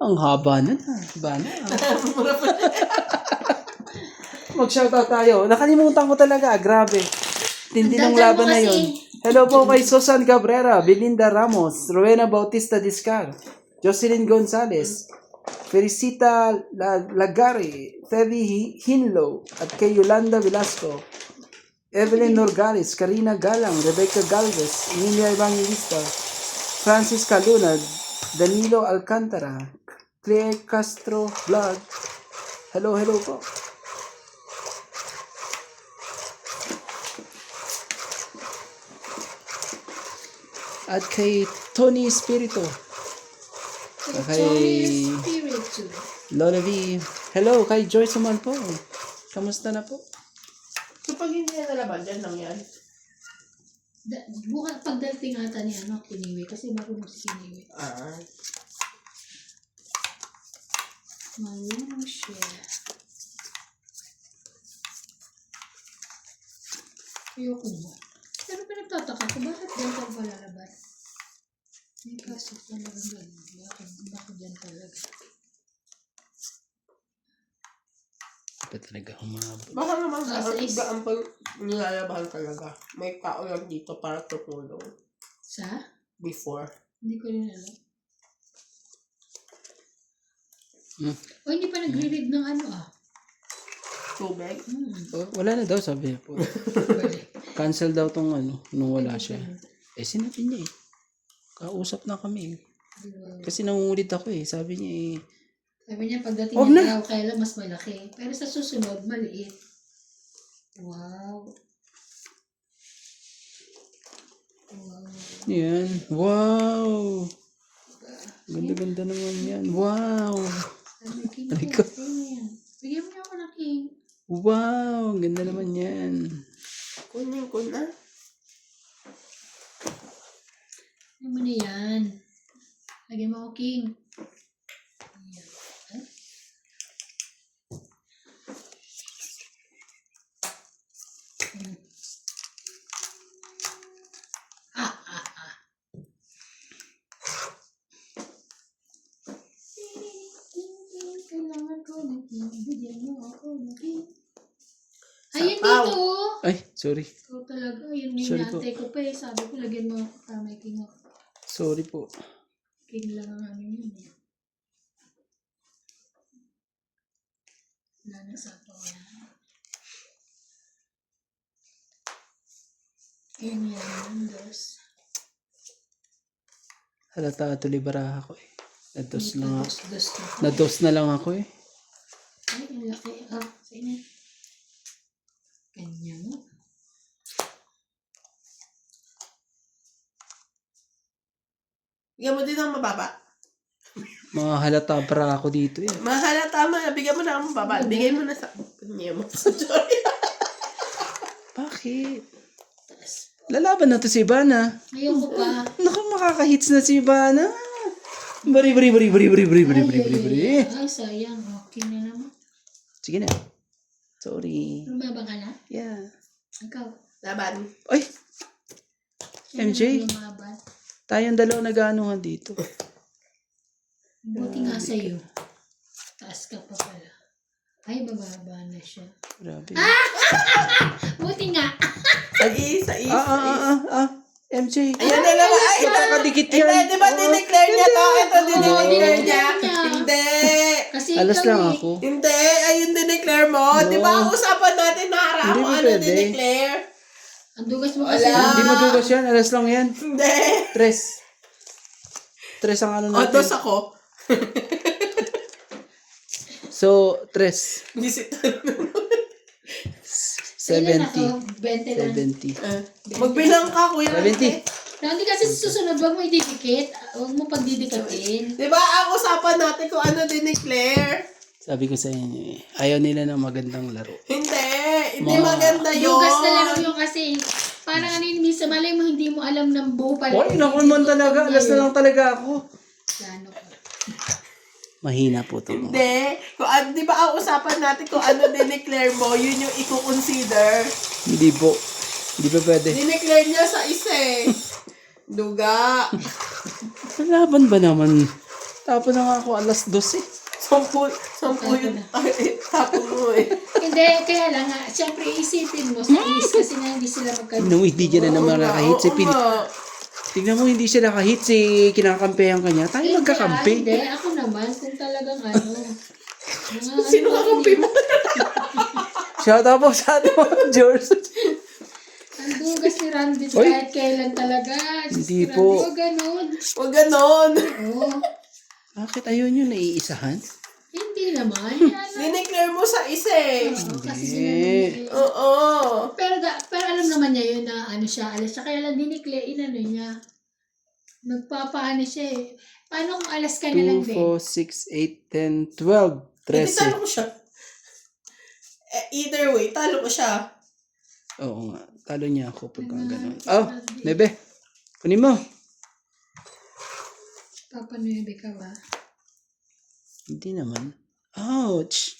Ang haba na. Iba na. Mag-shoutout tayo. Nakalimutan ko talaga. Grabe. Tindi ng laban na yun. Hello po kay Susan Cabrera, Belinda Ramos, Rowena Bautista Discar, Jocelyn Gonzalez, Felicita Lagari, Tevi Hinlo, at kay Yolanda Velasco, Evelyn Norgales, Karina Galang, Rebecca Galvez, Emilia Evangelista, Francis Caluna, Danilo Alcantara, Claire Castro Vlog. Hello po. At kay Tony Espiritu. Kay Lola V. Hello, kay Joyce naman po. Kamusta na po? So pag hindi na nalaban, dyan lang yan. Bukas pagdating ata ni Kiniwi. Kasi marunong si Kiniwi. Marunong siya. Ayoko mo. Pero pinagtataka ko, bakit dyan ka palalabas? May kaso talagang gano'n. Bakit dyan talaga? Bakit talaga humabot? Baka naman ang pag nilalabahan talaga. May tao lang dito para tumulong. Sa? Before. Hindi ko rin alam. O hindi pa nagre-read ng Tubig. Wala na daw, sabi po. Cancel daw tong nung wala siya. Sinabi niya kausap na kami. Kasi nangungulit ako sabi niya Sabi niya pagdating niya kailan mas malaki. Pero sa susunod, maliit. Wow. Yan. Wow. Ganda-ganda naman yan. Wow. Sabi ko. Bigyan mo niya ako ng king. Wow. Ganda naman yan. Kunin ko na. Ano mo na yan? Lagyan mo ako king. Ayun dito. Ay, sorry. Ikaw talaga. Yun Sorry po. ninatay ko pa Sabi ko, lagyan mo ako para may king ako. Sorry po. King lang ang amin yun Wala na sa ito. Yan yan. Dos. Halata tuloy baraha ko Nados lang ako. Dos na. Nados na lang ako Ay, ang laki. Sa inyo. Kanya mo. Bigyan mo din ng mababa. Mga halata para ako dito Mahalata mo. Bigyan mo na ng mababa. Bigay mo na sa... Niya mo. Sorry. Bakit? Lalaban na to si Ivana. Ayoko pa. Naku, makaka-hits na si Ivana. Bari. Ay, sayang. Okay na naman. Sige na. Sorry. Lumabang ka na? Yeah. Ikaw. Laban. Ay! MJ, Lumaban. tayong dalawa nag-aanuhan dito. Buti nga sa'yo. Taas ka pa pala. Ay, bababa na siya. Grabe. Buti nga. Isa. MJ. Ayan na lang. Ay, Magkakadikit yan. Hindi, di ba dineclare niya to? Ito dineclare niya. Hindi. Kasi Alas ikaw lang eh. ako. Hindi. Ayun dineclare mo. Di ba usapan natin na harap Hindi kung ba ano pwede? dineclare? Ang dugas mo kasi. Wala. Hindi madugas yan. Alas lang yan. Hindi. Tres ang ano O, natin. dos ako. So, tres. Gisitan mo. 70. 20 lang. 70. Magbilang ka, kuya. 70. Hindi kasi sa susunod, huwag mo ididikit. Huwag mo pagdidikatin. Di ba ang usapan natin kung ano dineclare? Sabi ko sa inyo ayaw nila ng magandang laro. Hindi. Hindi maganda yun. Dugas na lang yun kasi. Parang ano yun, minsan malay mo, hindi mo alam ng buo pala. Hoy, naku man talaga. Alas na lang talaga ako. Plano ko. Mahina po to. Hindi. Di ba ang usapan natin kung ano dineclare mo, yun yung i-consider. Hindi po. Hindi pa pwede. Dineclare niya sa isa eh. Duga. Laban ba naman? Tapos na nga ako alas 12. Sampu yung tapon mo eh. Hindi, kaya lang nga, siyempre isipin mo sa is kasi nga hindi sila No, hindi dyan na naman nakahit si Pin. Tignan mo, hindi siya nakahit si kinakampihan kanya. Tayo magkakampi. Hindi, ako naman, kung talagang ano. Mga Sino kakampi mo? Shout out po sa ating mga George. ang dugas ni Randy Oy. kahit kailan talaga. Hindi Randy, po. o ganun. Huwag ganon. Oo. Bakit ayun yun naiisahan? Hindi naman. Yan. Dineclare mo sa isa eh. Oo, kasi Hindi. sinabi Oo. pero alam naman niya yun na ano siya, alas siya. Kaya lang dinikle, inano niya. Nagpapaano siya eh. Paano kung alas ka na lang 2, din? 4, 6, 8, 10, 12, Hindi talo 13. ko siya. Either way, talo ko siya. Oo nga. Talo niya ako pagka ganun. Oh, Nebe. Kunin mo. Papanuebe ka ba? Hindi naman. Ouch!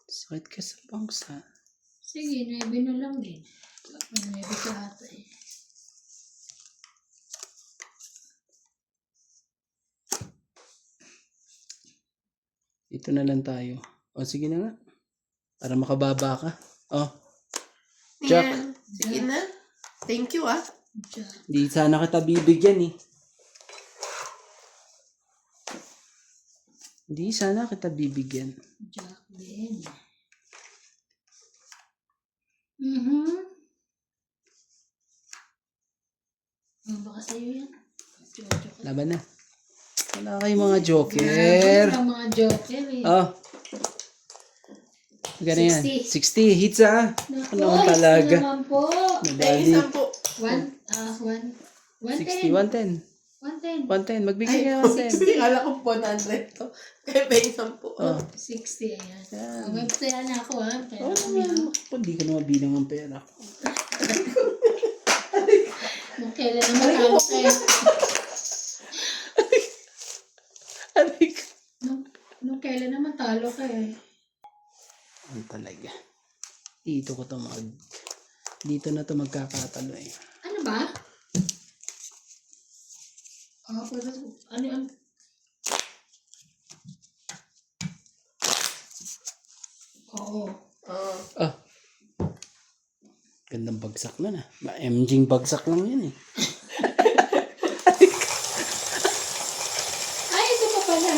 Sakit ka sa pangsa. Sige, 9 na lang din. Papanuebe ka ata eh. Ito na lang tayo. O, sige na nga. Para makababa ka. Oh, Jack. Yan. Sige na. Thank you ah. Jack. Di sana kita bibigyan eh. Hindi sana kita bibigyan. Jack din. Baka sa'yo yan. Jojo ka. Laban na. Wala kayong mga Grabe joker. ang mga joker eh. Oh. Gano'n yan. 60. 60 hits ah. Naku, Ano talaga? isa naman po. Nadali. Isang po. 60, 110. 110. 110. Magbigay Ay, ka ng 110. Kala ko 100 to. Kaya pa isang po. Oh. 60, ayan. Yan. Magpapaya na ako ha. Pera Oh, kami ha. hindi ka na mabilang ang pera. Nung kailan na matalo kayo. Aray ka. Nung kailan na matalo kayo. Ano talaga? Dito ko to dito na to magkakatalo eh. Ano ba? Pero ano? Oo. Ah. Gandang bagsak na. MGing bagsak lang yun eh. Ay, ito pa pala.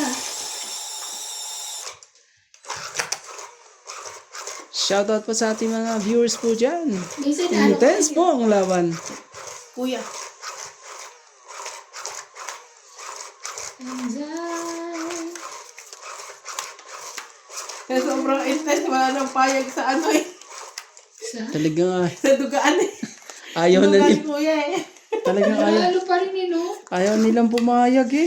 Shoutout po sa ating mga viewers po dyan. Minsan ano Intense po ang laban. Kuya. Anzay. Kaya sobrang intense. Wala nang payag sa ano eh. Talagang Sa dugaan eh. ayaw na Dugaan nila. kuya eh. Talagang ayaw. Lalo pa rin yun, no? Ayaw nilang pumayag eh.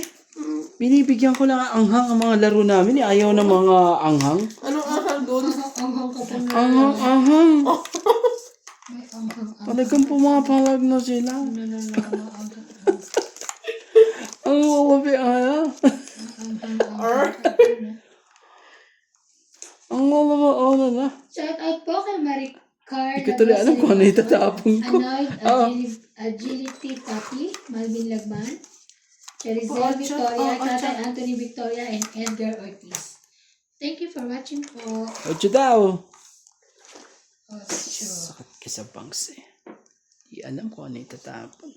Binibigyan ko lang anghang ang mga laro namin eh. Ayaw ng mga anghang. Anong ahal doon? Anghang ka pa na. Anghang. May anghang. Talagang pumapalag na sila. Ang wawabi ayaw. Ang wawabi na. Shout out po kay Marie Car. Hindi ko tuloy alam kung ano itatapon ko. Annoyed Agility Tapi, Malvin Lagman, Cherizel Victoria, Tatay Anthony Victoria, and Edgar Ortiz. Thank you for watching po. Ocho daw. Ocho. Sakit ka sa bangs eh. Di alam kung ano itatapon.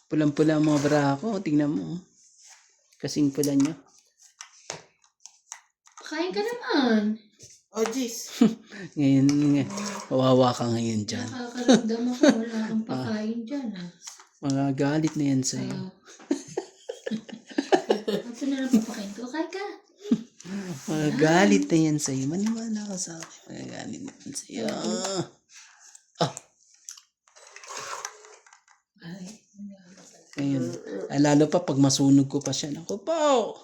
Pulang-pula ang mga bra ko. Tingnan mo. Oh. Kasing pula niya. Kain ka naman. Oh, jeez. Ngayon, wawa ka ngayon dyan. Nakakaramdam ako. Wala kang pakain dyan. Mga galit na yan sa'yo. Ako na lang papakain ko. Kain ka. Mga galit na yan sa'yo. Maniwala ka sa akin. Mga galit na yan sa'yo. Oh, Ay. ngayon. Ay, lalo pa pag masunog ko pa siya. Naku po!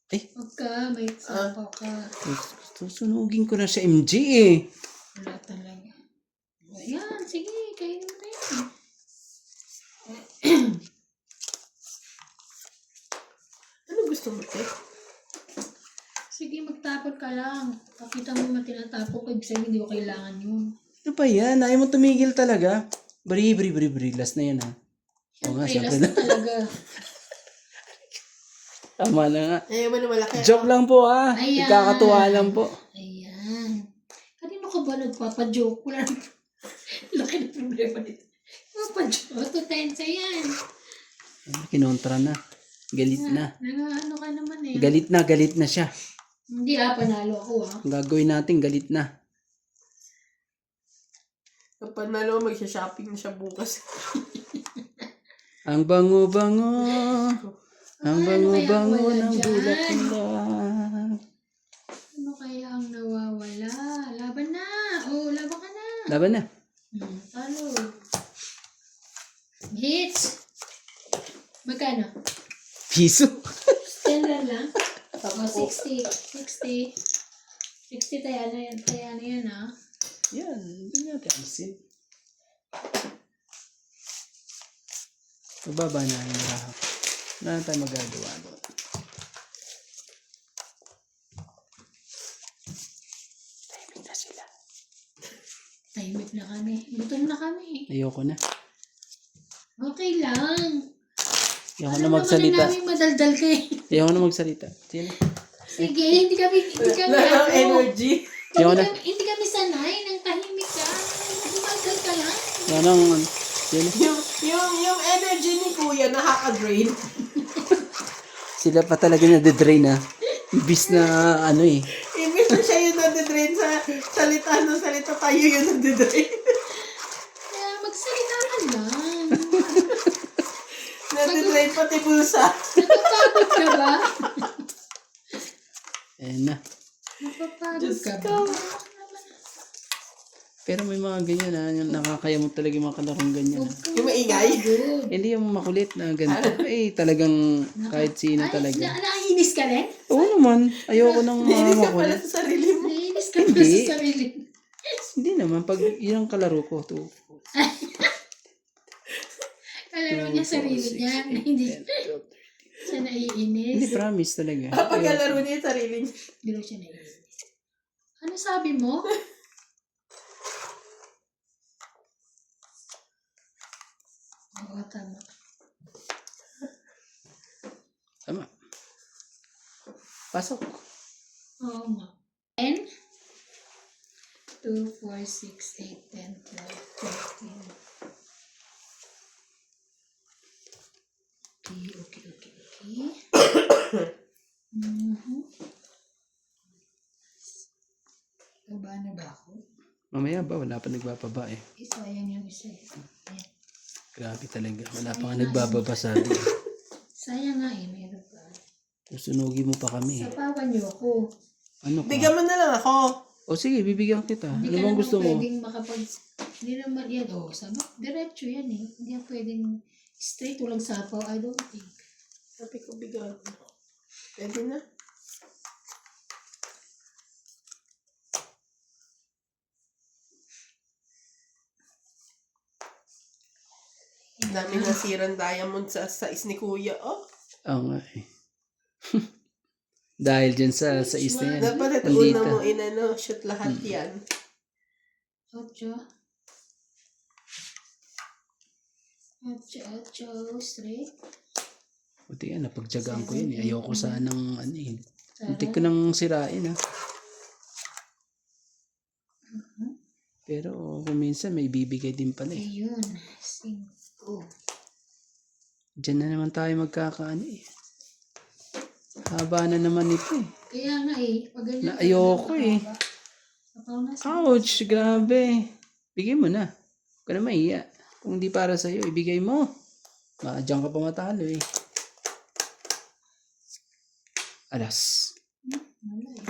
Ay, Huwag ka. May sapaw ka. susunugin ko na siya MG eh. Wala talaga. Ayan. Sige. Kainin mo na yan. Ano gusto mo, te? Sige, magtayo. tinatapon ka lang. Pakita mo naman tinatapon ko, ibig sabihin hindi ko kailangan yun. Ano pa yan? Ayaw mo tumigil talaga. Bri. Last na yan ha. Oo nga, Siyempre, syempre last na talaga. Tama na nga. Ayaw mo na malaki. Joke lang po ha. Ayan. Ikakatuwa lang po. Ayan. Kanino ka ba nagpapajoke? Wala na. Laki na problema nito. Papajoke. Tutensa yan. Kinontra na. Galit na. Ano ka naman eh. Galit na siya. Hindi panalo ako Ang gagawin natin, galit na. Kapag nalo, magsha-shopping na siya bukas. Ang bango-bango. Ang Ano kaya bango-bango wala ng dyan? bulaklak. Ano kaya ang nawawala? Laban na! Oh, laban ka na! Laban na. Talo. Hits! Magkano? Piso. 10 lang? O, 60. 60. 60 tayo na yan. Tayo na yan, ha? Yan. Hindi natin alisin. Magbaba na yung rahap. Wala na tayo magagawa doon. Tahimik na sila. Tahimik na kami. Gutom na kami. Ayoko na. Okay lang. Ayoko Alam na naman magsalita. na namin madaldal ka eh. Ayoko na magsalita. Sige. Sige, hindi kami Wala energy. Ayoko na. Hindi kami sanay ng tahimik ka. Madaldal ka lang. Ayoko na. Sige. Yung energy ni Kuya nakaka-drain. Sila pa talaga na-drain ha. Ibis na ano eh. Imbis na siya yung nade-drain sa salita ng salita, tayo yung nade-drain. Kaya magsalita ka lang. Nade-drain pati bulsa. Napapagod ka ba? Ayan na. Napapagod ka ba? Pero may mga ganyan ha. Yung nakakayamot talaga yung mga kalarong ganyan. Ha? Yung maingay. Hindi yung makulit na ganito. Eh, talagang kahit sino talaga. Naiinis ka rin? Oo naman. Ayoko nang Nainis ka pala makulit. sa sarili mo. Naiinis ka ba Hindi. sa sarili? Hindi naman. Pag yun ang kalaro ko. Kalaro niya sarili niya. Hindi siya naiinis. Hindi, promise talaga. Kapag laro niya yung sarili niya. Hindi daw siya naiinis. Ano sabi mo? Oo, tama. Tama. Pasok. Oo nga. 10, 2, 4, 6, 8, 10, 12, 13. Okay. Baba na ba ako? Mamaya ba? Wala pa nagbababa eh. Isa yan yung isa. Ayan. Grabe talaga. Wala pa nga nagbababa sa atin. Sayang nga meron pa. Susunugin mo pa kami. Sapawan niyo ako. Ano ka? Bigyan mo na lang ako. O sige, bibigyan kita. Hindi Ano ka bang naman gusto mo? pwedeng hindi naman yan. Sabi, diretso yan eh. Hindi yan pwedeng straight, walang sapaw. I don't think. Sabi ko bigyan mo. Pwede na. Ang dami nasirang diamond sa sais ni Kuya. Oh, Oo nga eh. Dahil dyan sa is na yan. dapat ito Nandito. una mo shoot lahat yan. Ocho, straight. Buti nga, napagtyagaan ko yun eh. Ayoko sanang ano eh. Tara. Muntik ko nang sirain ha. Pero kung minsan may bibigay din pala eh. Ayun. 5. Diyan na naman tayo magkakaano eh. Haba na naman ito eh. Kaya nga eh. Pag ganyan Na ayoko eh. Ouch, grabe. Bigay mo na. Huwag ka na maiya. Kung hindi para sa'yo, ibigay mo. Diyan ka pa matalo eh. Alas. Wala eh.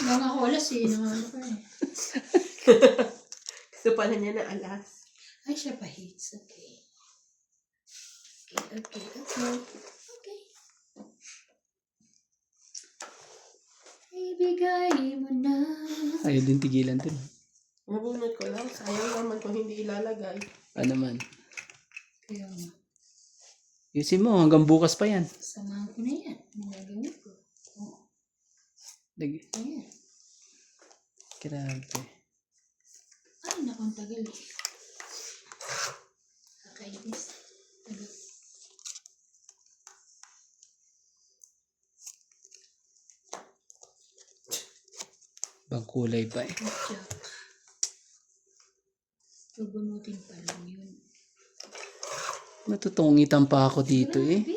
Lang ako alas eh. Nangano ka eh. Gusto pala niya na alas. Ay, siya pa hits. Okay. Ibigay mo na. Ayaw din tigilan din. Nabunod ko lang. Sayang naman kung hindi ilalagay. Ano man. Kaya nga. Yusin mo, hanggang bukas pa yan. Samahan ko na yan. Nilagay ko. Ayan. Grabe. Ay, naku, ang tagal eh. Kakainis. Tagal. Ibang kulay pa eh. Jack. Bubunutin pa lang yun. Natutungitan pa ako dito eh. Grabe.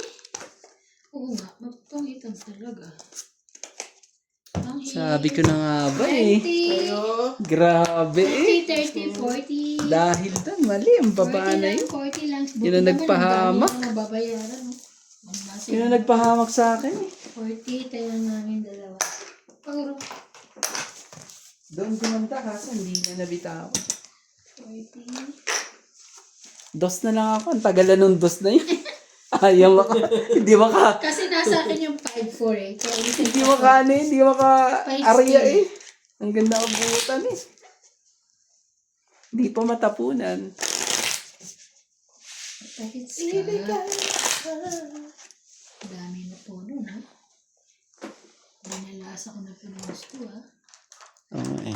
Oo nga, magtungitan talaga. Ang Sabi ko na nga ba eh. 20, Ayo. Grabe eh. 30, 40. Dahil doon, mali ang baba 40 na lang, yun. 40 lang. Yun ang nagpahamak. Ang dami na mababayaran. No? Yun ang nagpahamak sa akin eh. 40, tayo namin dalawa. Puro. Doon dumanda kasi hindi na nabitawan. 40. Dos na lang ako. Ang tagal na nung dos na yun. Ayaw maka. Hindi maka. Kasi nasa akin yung 5-4 eh. Kaya Hindi maka ano eh. Hindi maka area eh. Ang ganda ang buutan eh. Hindi pa matapunan. Tahits ka. Dami na puno na. Binalasa ko na pinost ko ah. Oo eh.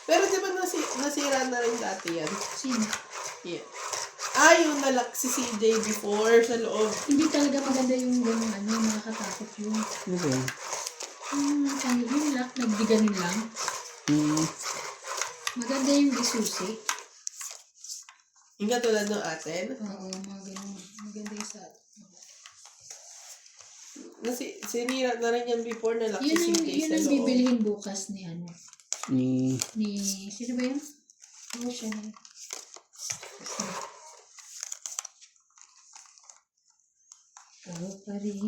Pero di ba nasira na rin dati yan? Sino? Yeah. Yung si CJ before sa loob. Hindi talaga maganda yung gano'n ano, nakakatakot yun. Ano ba yun? Yung lock, nagdiganin lang. Maganda yung isusi. Yung katulad ng atin. Oo, mga ganun. Maganda yung sa... Sinira na rin yan before na si CJ Yun sa ang loob. bibilihin bukas ni ano. Ni... Sino ba yun? Oo, siya na. Ikaw pa rin.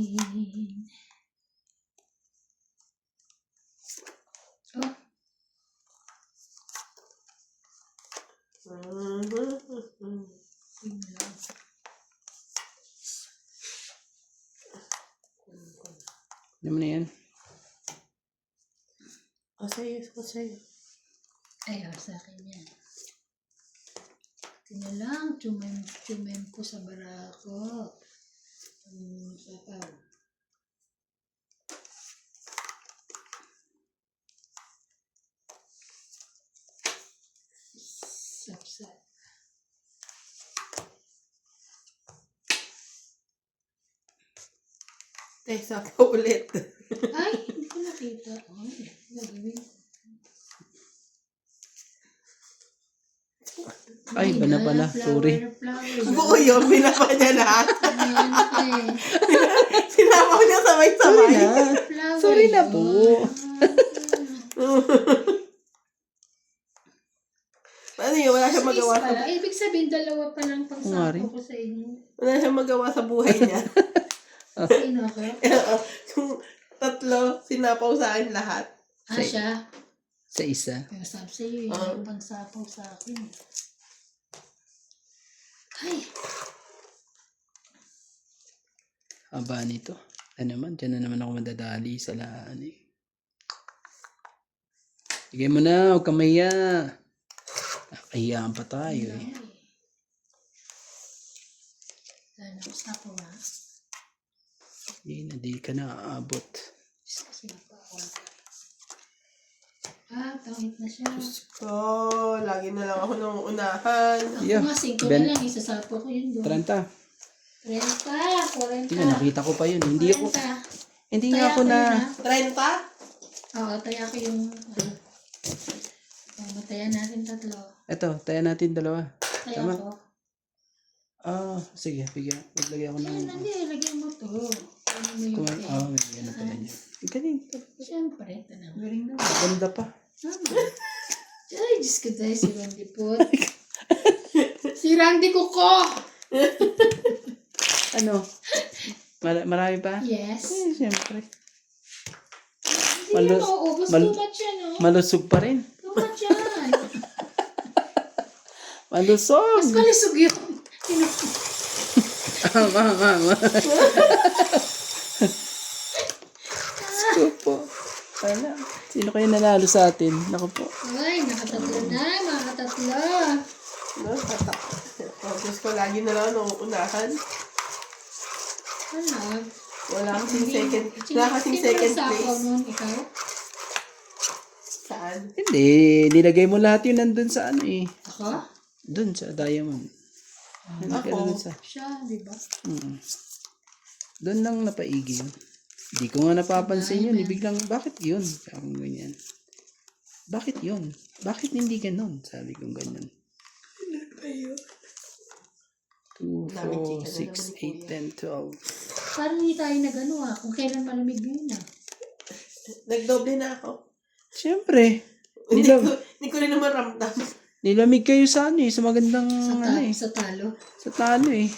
Oh, yun lang. Ano mo na yan? Sa'yo. Ayaw sa akin yan. Ito na lang, chumem ko sa barako. Sapaw. Sapsap. Sa ulit. Ay, hindi ko nakita. Ay, gagawin ko. Ay, iba na pala. Sorry. Flower. Buo yun, pinapa niya lahat. Ayan pa eh. Sinama niya sabay-sabay. Flower Sorry na yun. po. Ano yun, wala siyang magawa Pala. Ibig sabihin, dalawa pa lang pang nga rin. sapo ko sa inyo. Wala siyang magawa sa buhay niya. Sino ako? Yung tatlo, sinapaw sa akin lahat. Siya. Sa isa. Pero sabi sa'yo, yun yung pang sapaw sa akin. Ay. Haba nito. Ano naman, dyan na naman ako madadali sa laan eh. Sige mo na, huwag kang mahiya. Nakahiyaan pa tayo eh. Sana ako sapaw ha. Hindi ka na aabot. Kasi pa ako. Pangit na siya. Lagi na lang ako nung unahan. Ako Yeah. nga, 5 Ben- na lang. Isasapo ko yun doon. 30. 30, 40. Tingnan, nakita ko pa yun. Hindi ako, 40. hindi nga ako na, 30? Oo, taya ko yung... matayan natin 3. eto, tayo natin 2. Taya Tama. ko. Sige, bigyan. Maglagay ako ng, Hindi, lagyan mo to. Ano mo yung bigyan na pala niya. Galing. Siyempre, tanang. Galing na. Ganda pa. Tama. Ay, Diyos ko tayo, si Randy po. Si Randy Kuko! Ano? Marami pa? Yes. Siyempre. Hindi yan mauubos. Too much yan, no? Malusog pa rin. Too much yan. Malusog. Mas malusog yun. Mama. Skupo. Wala. Sino kayo nanalo sa atin? Naku po. Ay, nakatatlo na. Mga katatlo. No, tatak. Diyos ko, lagi na lang nauunahan. Wala. Wala kasing second. Wala kasing second Sa ako place. nun, ikaw? Saan? Hindi, nilagay mo lahat yun nandun sa ano eh. Ako? Dun sa diamond. Nilagay Ako. dun sa... Siya, di ba? Doon lang napaigi yun. Hindi ko nga napapansin yun. Biglang, bakit yun? Parang ganyan. Bakit yun? Bakit hindi ganon? Sabi kong ganyan. 2, 4, 6, 8, 10, 12. Parang hindi tayo nag-ano kung kailan malamig yun Nagdoble na ako. Siyempre. Hindi ko rin naman ramdam. Nilamig kayo sa ano eh. Sa magandang ano eh. Sa talo. Sa talo eh.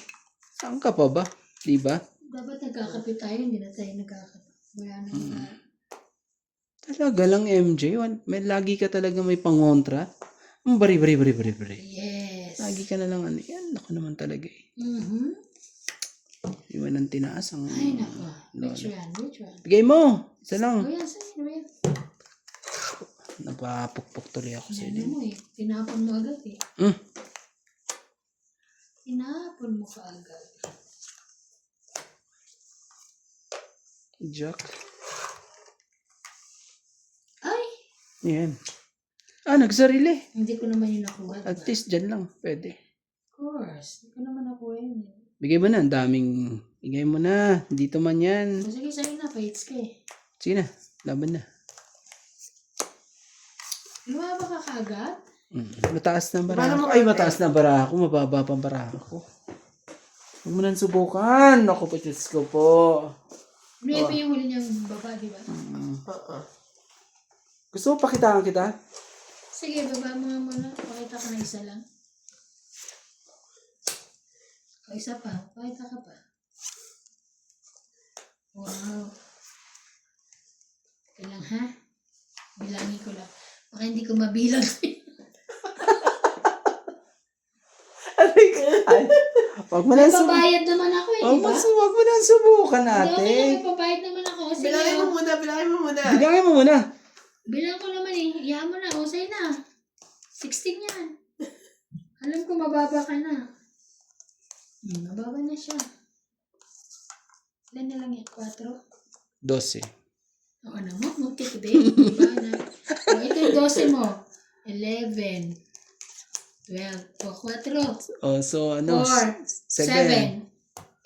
Saan ka pa ba? Diba? Dapat nagkakape tayo, hindi na tayo nagkakape. Wala na. Talaga lang MJ. May lagi ka talaga may pangontra. Bari. Yes. Lagi ka na lang ano. Yan, ako naman talaga eh. Iwan ng tinaas ang... Ay, nako. Which one? Bigay mo! Isa lang. O yan, sa'yo mo yan. Napapukpok tuloy ako sa Ano mo eh. Tinapon mo agad eh. Tinapon mo ka agad. Jack. Ay! Yan. Nagsarili. Hindi ko naman yun nakuha. At least dyan lang. Pwede. Of course. Hindi ko naman nakuha yun eh. Bigay mo na. Ang daming... Bigay mo na. Dito man yan. O sige, sa'yo na. Paits ka eh. Sige na. Laban na. Lumaba ka kaagad? Mataas na ang baraha ko. Ay, mataas na ang baraha ko. Mababa pa ang baraha ko. Huwag mo nang subukan. Ako po, Diyos ko po. Maybe yung huli niyang baba, di ba? Gusto mo pakitaan kita? Sige, baba mo nga muna. Pakita ka na isa lang. O isa pa. Pakita ka pa. Wow. Kailang ha? Bilangin ko lang. Baka hindi ko mabilang. Huwag mo nang subukan. Pabayad naman ako eh, di ba? Huwag mo nang subukan Hindi, okay lang. natin. May pabayad naman ako. Sige, Bilangin mo oh. muna, bilangin mo muna. Bigyan mo muna. Bilang ko naman eh. Iyahan mo na. O, sa'yo na. 16 yan. Alam ko mababa ka na. Mababa na siya. Ilan na lang yan? 4? 12. Oo naman. Muntik din. Diba na? O, ito yung 12 mo. 11. 12. O, 4. Oh, so ano? 4. 7.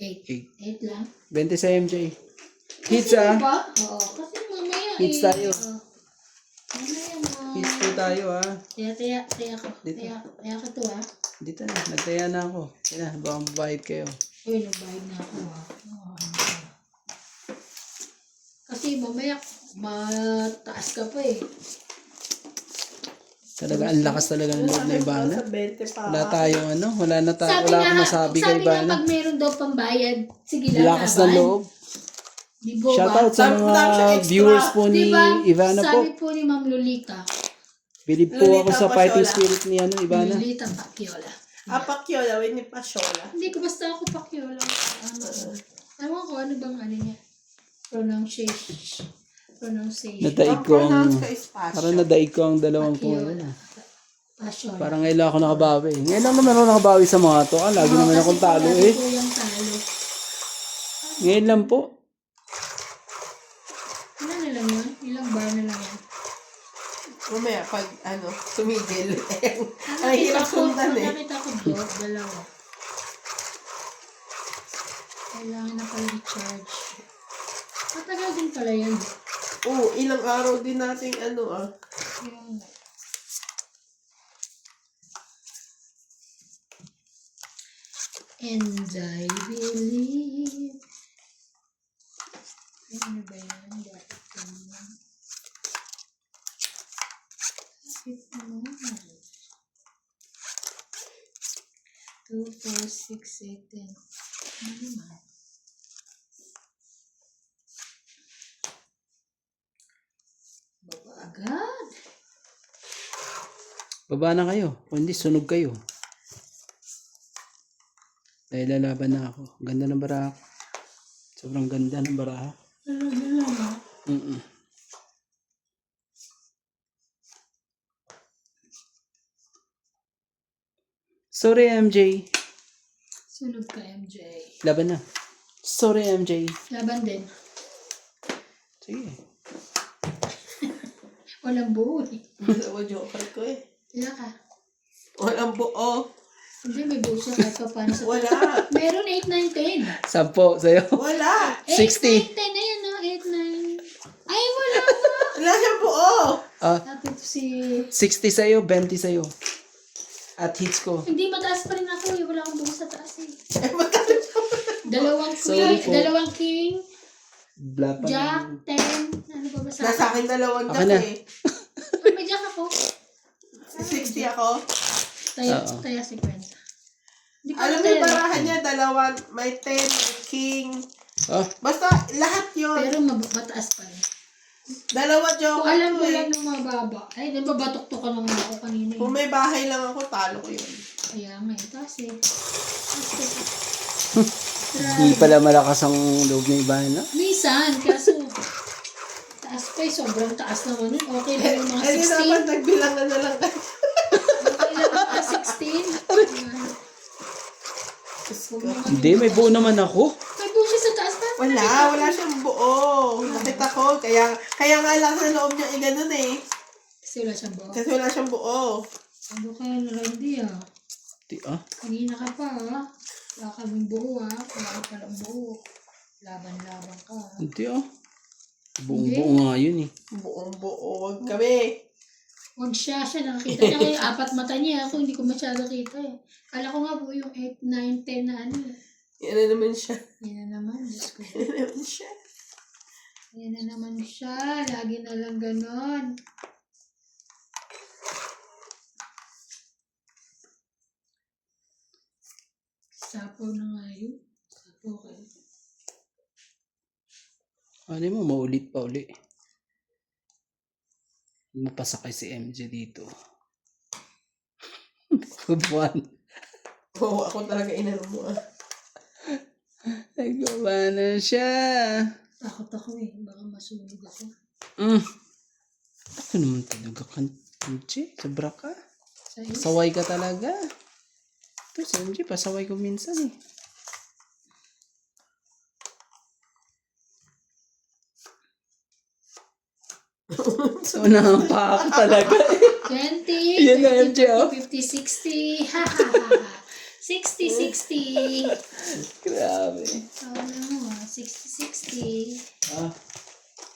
8. 8 lang. 20 sa MJ. Hits Kasi ah. ba? Oo. Kasi mamaya Hits eh. tayo. Mamaya mo. Hits po tayo ah. Taya ko. Dito. Taya ko to ah. Dito na. Nagtaya na ako. Yan na. Baka mabayad kayo. Uy, nagbayad na ako ah. Kasi mamaya mataas ka pa eh. Talaga, ang lakas talaga ng loob na Ibana. Sa 20 pa. Wala tayong ano. Wala akong masabi kay sabi nga Ibana. pag meron daw pambayad, sige lang Lakas ng loob. Di ba? Shoutout sa Sabi ko mga lang siya extra. viewers po ni Diba? Ivana po. Sabi po ni Ma'am Lolita. Bilib po ako sa fighting spirit ni Ivana. Lolita Pacquiao. Apakyola, Winnie Pasyola. Hindi ko basta ako Pacquiao lang. Ewan ko ano bang ano niya. Pronunciation. Nadaig ko ang... Pronounce ka is Pasyo. Parang nadaig ko ang dalawang Pacquiao. po. Passion. Parang ngayon lang ako nakabawi. Ngayon lang naman ako nakabawi sa mga to. Lagi naman akong talo eh. Kasi yung talo. Ngayon lang po. Ilan na lang yun? Ilang bar na lang yan? Mamaya, pag tumigil. Ang hirap sundan eh. Nakita ko dalawa. Kailangan na pala i-charge. Matagal din pala yan. Oo, ilang araw din natin Yung... And I believe. Ano ba yan? Dapat naman. Dapat naman. 2, 4, 6, 8, 10. Ano naman? Baba agad. Baba na kayo. Kung hindi, sunog kayo. Dahil lalaban na ako. Ganda ng baraha ko. Sobrang ganda ng baraha. Sorry, MJ. Sunod ka, MJ. Laban na. Sorry, MJ. Laban din. Sige. Walang buo eh. Dalawa joker ko eh. Wala ka. Walang buo. Hindi, may buo siya kahit pa paano sa... Wala. Meron 8, 9, 10. 10 sa'yo. Wala. 60. 8, 9, 10. Ayan o, 8, 9. Ay, wala nga. Wala siyang buo. Tapos si... 60 sa'yo, 20 sa'yo. At hits ko. Hindi, mataas pa rin ako eh. Wala akong buo sa taas eh. Eh, magkano? Dalawang Sorry queen, po. dalawang king, Bla pa jack, na. 10. Ano ba ba sa Nasa akin dalawang Ako jack na. eh. Oh, may jack ako. 60 ako. Oo. Taya 50. Hindi ko Alam mo taya. yung barahan niya, dalawang, may 10, may king. Oh, Basta lahat yun. Pero mataas pa rin. Dalawa Kung joker alam ko mo eh. lang ng mababa. Ay, nababatok-tok ka lang ako kanina. Kung may bahay lang ako, talo ko yun. Kaya nga eh. Kasi, hindi pala malakas ang loob ng iba, no? minsan, kaso, taas pa eh. Sobrang taas naman yun. Okay lang yung mga Eh, di dapat 16. nagbilangan na lang kayo. Okay lang yung mga 16. Hindi, may buo naman ako. May buo siya sa taas pa. Wala siyang buo. Nakita ko, kaya nga lang sa loob niya iganon eh. Kasi wala siyang buo. Kasi wala siyang buo. Ano kaya na lang di ah. Di, Kanina ka pa ah. Wala kaming buo ah. Wala ka palang buo. Laban-laban ka ah. Hindi, buong-buo nga yun eh. Buong buo. Wag kami. Huwag siya nakakita niya kaya apat mata niya. Ako hindi ko masyado kita eh. Kala ko nga buo yung 8, 9, 10 na ano eh. Yan na naman siya. Yan na naman. Diyos ko. Yan na naman siya. Yan na naman siya. Lagi na lang ganon. Sapo na nga yun. Sapo kayo. Ano mo, maulit pa uli. Mapasakay si MJ dito. Buwan. Oo, ako talaga inano mo ah. Nagawa na siya. Takot ako eh. Baka masunog ako. Ako naman talaga MJ. Sobra ka. Sa'yo? Saway ka talaga. Ito si MJ, pasaway ko minsan eh. So, nampa ako talaga eh. 20, Yan na, 30, MJ, oh. 40, 50, 60. Ha ha ha ha. 60, 60. Grabe. Ano mo ah. 60, 60. Ah,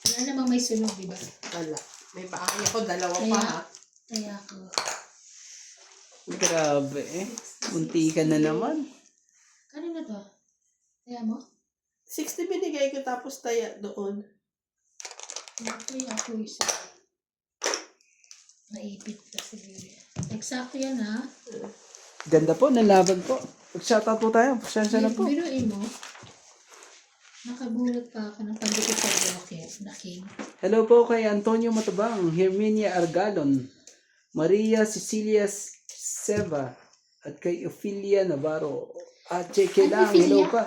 Wala namang may sunog, di ba? Wala. May bahay ako, dalawa pa ha. Kaya ako. grabe eh. Munti ka na naman. Kanina to? Kaya mo? 60 binigay ko tapos taya doon. Kaya ako isa. Naipit kasi siguro. Eksakto yan ha. Ganda po, nalaban po. Mag-shoutout po tayo. Pasensya na po. Biruin mo. Nakabulot pa ako ng pandikit sa rocket na king. Hello po kay Antonio Matabang, Herminia Argalon, Maria Cecilia Seva, at kay Ophelia Navarro. At check lang, hello pa.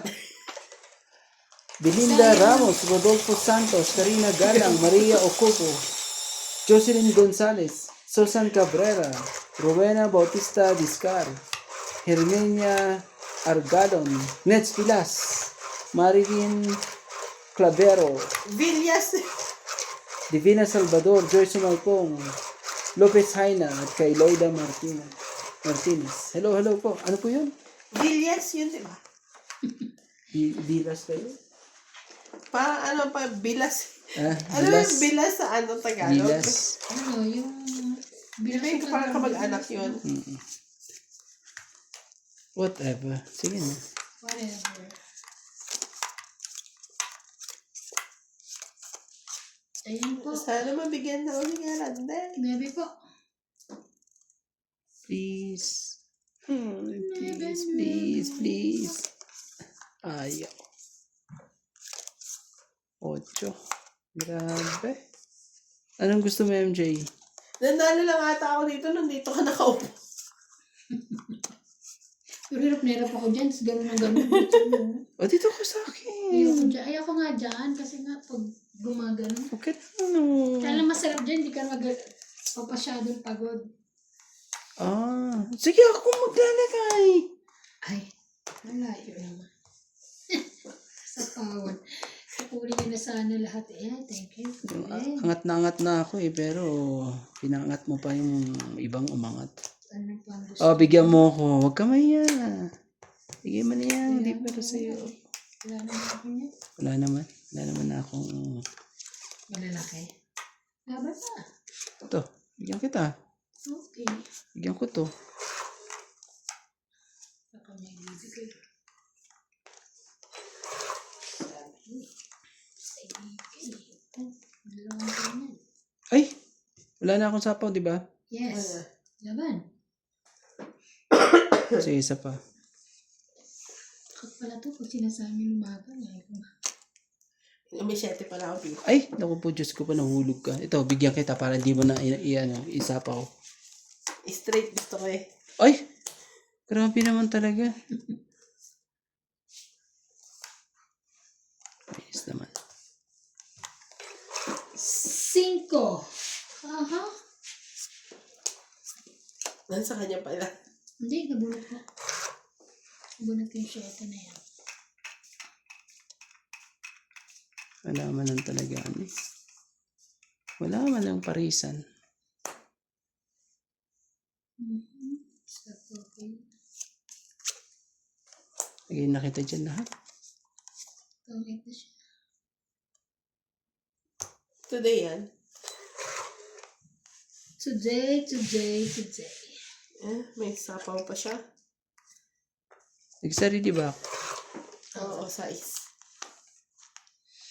Belinda Ramos, Rodolfo Santos, Karina Galang, Maria Ocopo, Jocelyn Gonzalez, Susan Cabrera, Rowena Bautista Discar, Herminia Argalon, Nets Pilas, Marilyn Clavero, Villas. Divina Salvador, Joyce Malpong, Lopez Haina, at kay Loida Martinez. Hello po. Ano po yun? Villas yun, di ba? Bilas kayo? Parang ano pa, bilas. Ano Bilas. yung bilas sa ano Tagalog? Bilas. Ano, yung... Hindi ko parang kamag-anak yun. Whatever. Sige na. Whatever. Ayan po. Sana mabigyan na ulit nga Rande. Maybe po. Please. Please. Ayaw. 8. Grabe. Anong gusto mo, MJ? Nanalo lang ata ako dito nung dito ka nakaupo. Pero hirap na hirap ako dyan. Ganun na ganun. O, dito ko sa akin. Ayoko nga dyan. Kasi nga pag gumagano. Okay na, ano. Kaya lang masarap dyan. Hindi ka papasyadong pagod. Sige, ako maglalagay. Ay. Wala. Kawan. Kukunin niya na sana lahat. Ayan, thank you. Ayan. Angat na ako eh, pero pinangat mo pa yung ibang umangat. Ano pa ang gusto? Oh, bigyan mo ako. Huwag ka maya. Bigyan mo na yan. Hindi para sa'yo. Wala naman ako niya. Wala naman. Wala naman na akong... Malalaki. Laban na. Ito, bigyan kita. Okay. Bigyan ko to. Baka may bibigay. Sabi. Sa ibigay. Dalawang ganyan. Ay! Wala na akong sapaw, di ba? Yes. Laban. Kasi isa pa. Takot pala to pag sinasabi lumaban. May 7 pala ako dito. Ay! Naku po, Diyos ko pa, nahulog ka. Ito, bigyan kita para hindi mo na isapaw. Straight gusto ko eh. Ay! Grabe naman talaga. Ayos naman. 5. Aha. Nasa kanya pala. Hindi, nabunot ko. Nabunot ko yung 7 na yan. Wala man lang talaga. Wala man lang parisan. So, okay. Lagay na kita dyan lahat. Tawag na siya. Today yan. Today. May sapaw pa siya. Nagsarili ba? Oo, size.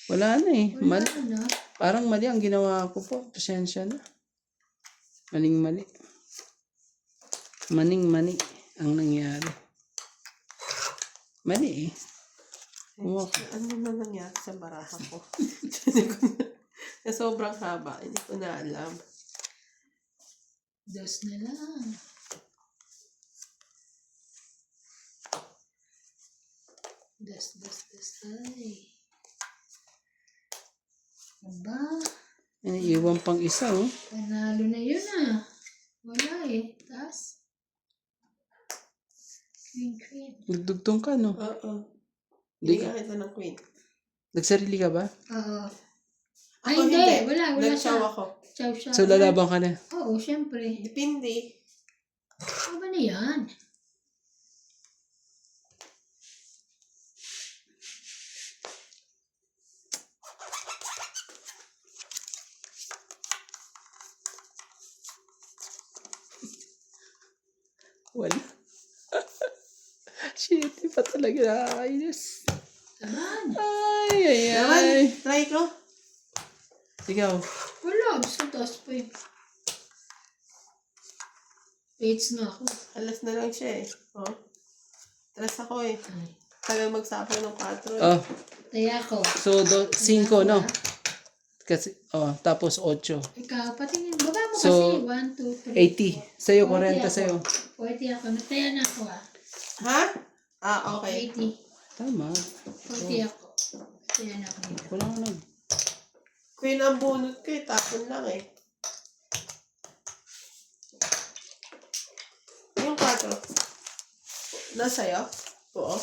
Wala na eh. Wala na. Parang mali ang ginawa ko po. Pasensya na. Maling-mali. Maning-mani ang nangyari. Mali eh. Ano naman nangyari sa baraha ko? Na sobrang haba. Hindi ko na alam. Dos na lang. Dos. Ay. Aba. Iwan pang isa oh. Panalo na yun ah. Wala eh. Tas. Queen. Nagdugtong ka no? Oo. Hindi Hindi ka. ka kita ng queen. Nagsarili ka ba? Oo. Ay, Ako hindi. Wala Nag-chow siya. ako. Chow siya. So lalaban ka na. Oo, syempre. Depende. Ano ba na yan? Wala. Shit, di pa talaga nakakainis. Taman. Ay. Naman, try ko. Ikaw. Wala. Gusto taas pa yun. Pates na ako. Alas na lang siya eh. Oh. Alas ako eh. Ay. Tagal magsapaw ng 4 eh. Oh, Taya ko. so 5 no? Kasi, tapos 8. Ikaw, patingin. Baba mo So, kasi. 1, 2, 80. Sa'yo, 40 40 ako. sa'yo. 40 ako. Nataya na ako ah. Ha? Ah, okay. 80. Tama. 40 ako. Nataya na ako nito. Wala ka na. Queen ang bunot ko eh. Tapon lang eh. Yung 4. Nasa'yo? Oo.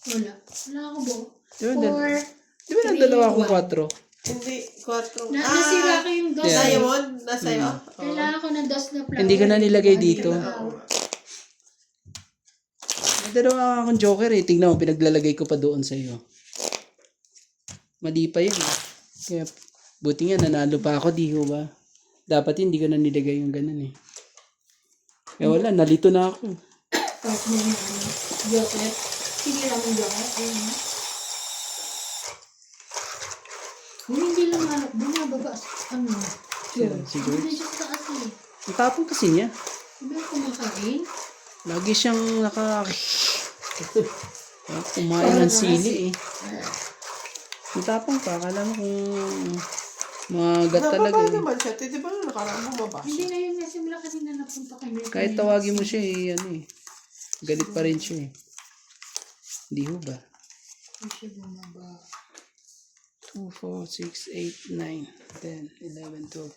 Wala. Wala ako bo. Di ba, 4. di ba nagdalawa akong 4? Hindi, 4. Nasira ko yung dos. Yeah. Sa'yo mo? Nasa'yo? Oo. Kailangan ko ng dos na flower. Hindi ko na nilagay Hindi dito. ko na flower. May dalawa akong joker eh. Tingnan mo, pinaglalagay ko pa doon sa'yo. Mali pa yun. Kaya, buti nga, nanalo pa ako, di ko ba? Dapat hindi ko na nilagay yung ganun eh. Kaya wala, nalito na ako. Part mo yung joker. Sige lang yung joker. Ayun na. Kung hindi lang hanap, bumababa. Ano? Si George. Hindi siya sa taas eh. Ang tapong kasi niya. Hindi ako kumakain. Lagi siyang kumain ng sili eh. Ang tapong pa, akala mo kung magat talaga Nababa eh. naman siya. Di ba nung nakaraan bumaba Hindi siya? na yun. Nasimula kasi na napunta kami. Kahit tawagin mo siya eh, ano eh. Galit pa rin siya eh. Hindi ho ba? Hindi siya bumaba. 2, 4, 6, 8, 9, 10, 11, 12,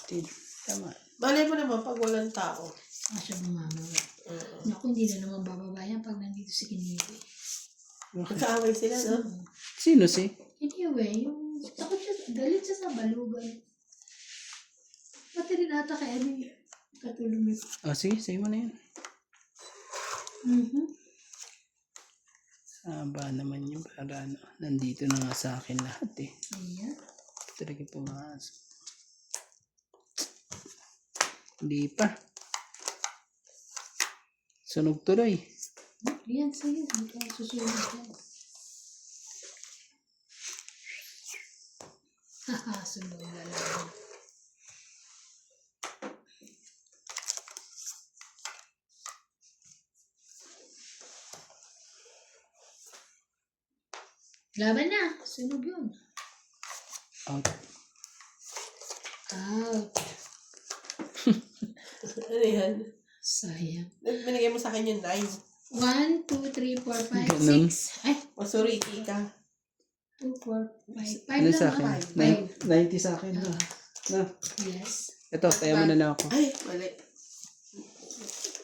13. Tama. Malay mo naman pag walang tao. Siya bumababa. Oo. Naku, hindi na naman bababa yan pag nandito si Kinili. Magkaaway sila, no? Sino si? Anyway, yung takot siya, galit siya sa balugan. Pati rin ata kay ano yun. Katulong niya. Sige, sa'yo mo na yun. Ba naman yun para ano, nandito na nga sa akin lahat eh. Ayan. Talaga pumasok. Hindi pa. Sunog tuloy. Ayan sa'yo. Susunod yan. Haha, sunog na lang. Laban na. Sunog yun. Out. Out. Ano yan? Sayang. Binigay mo sa akin yung 9. 1, 2, 3, 4, 5, Ganun. 6. Ay, Masuriki ka. 2, 4, 5. 5 Ano lang sa ako. akin? 90 sa akin. Na. Yes. Ito, tayo mo na lang ako. Ay, mali.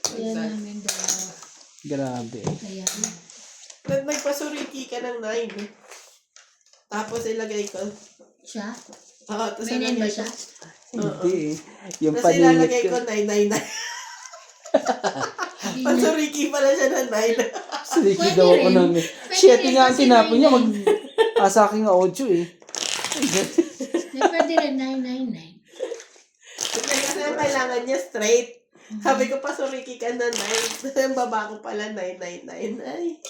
Ayan namin dalawa. Grabe. Ayan. Nagpasuriki ka ng 9. Tapos ilagay ko. Siya? Oo, tapos May 9 ba siya? Hindi eh. Yung Tapos paningit ilalagay ko. ko 999. Pasuriki pala siya ng 9. Sige Pwede daw ako rin. ng... Pwede Shit, rin nga ang kasi tinapon niya. 99. Sa akin nga 8 eh. Pwede rin 999. Kasi ang kailangan niya straight. Sabi ko, pasuriki ka ng 9. Tapos yung baba ko pala 999. Ay.